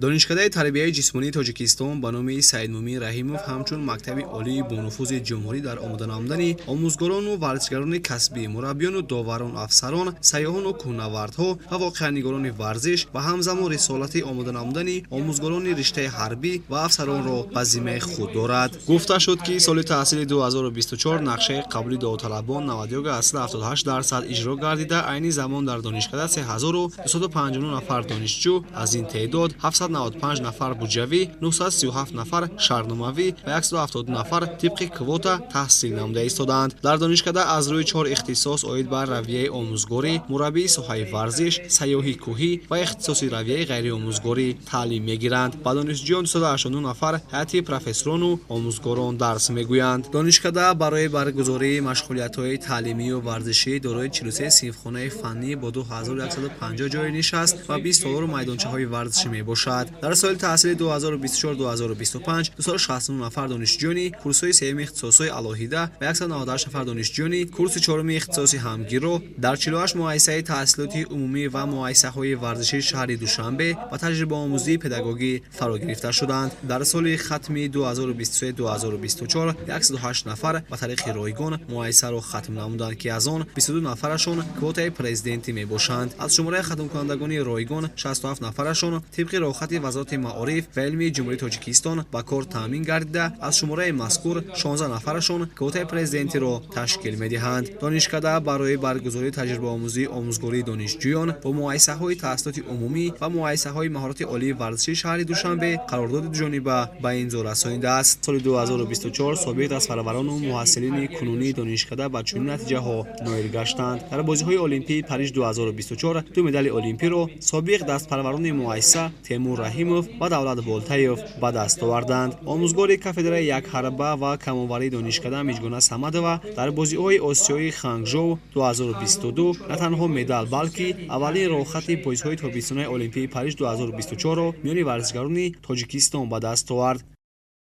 دانشکده تربیت جسمانی تاجیکستان به نام سیدمومین رحیموف همچون مکتب عالی با نفوذ جمهوری در آمدن آمدن آموزگاران و ورزشکاران کسبی، مربیان و داوران، افسران، سیاحان و کوهنوردها و واقع‌نگاران ورزش و همزمان رسالت آمدن آمدن آموزگاران رشته حربی و افسران را به ذمه خود دارد. گفته شد که سال تحصیل 2024 نقشه قبولی داوطلبان 91.78% اجرا گردیده، عین زمان در دانشکده 3259 نفر دانشجو، از این تعداد 795 نفر بودجوی، 937 نفر شهرناموی و 172 نفر طبق کواتا تحصیل نموده ایستادند. در دانشکده از روی 4 اختصاص عاید بر رویه آموزگاری، مربی ساحه ورزش، سیاحی کوهی و اختصاصی رویه غیر آموزگاری تعلیم میگیرند. با دانشجویان 289 نفر هیئت پروفسوران و آموزگاران درس میگویند. دانشکده برای برگزاری مشغولیت‌های تعلیمی و ورزشی دارای 43 صنفخانه فنی با 2150 جای نشست و 20 تالار و میدانچه‌های ورزشی میباشد. در سال تحصیلی 2024-2025 269 نفر دانشجویان کورس‌های سوم اختصاصی الهیده و 198 نفر دانشجویان کورس چهارم اختصاصی همگیرو در 48 مؤسسه تحصیلاتی عمومی و مؤسسه‌های ورزشی شهر دوشنبه و تجربه آموزی پداگوژی فرا گرفته شدند. در سال ختمی 2023-2024 108 نفر به طریق رایگان مؤسسه را ختم نمودند که از آن 22 نفرشان کوتای پرزیدنتی میباشند. از شماره ختم کنندگان رایگان 67 نفرشان طبق راهخط وزارت معارف و علم جمهوری تاجیکستان به کار تامین گردیده، از شماره مذکور 16 نفرشان کوتای پرزیدنتی را تشکیل میدهند. دانشکده برای برگزاری تجربه آموزی آموزگاری دانشجویان با مؤسسه‌های تحصیلات عمومی و مؤسسه‌های مهارت عالی ورزشی شهر دوشنبه قرارداد جانبه به امضا رسانیده است. سال 2024 ثابت است فراوران و محصلین کنونی دانشکده به چنین نتیجه‌ها نائل گشتند. در بازی‌های المپیک پاریس 2024 دو مدال المپی را سابق دستپروران مؤسسه تیمور رحیموف و دولت بالتایف به دست آوردند. آموزگار کافدرای یک حربه و کم‌آوری دانشکده میجگونه صمدова در بازی‌های آسیایی خانگژو 2022 نه تنها مدال بلکه اولین راهخط بازی‌های تابستانی المپیک پاریس 2024 را میان ورزشکاران تاجیکستان به دست آورد.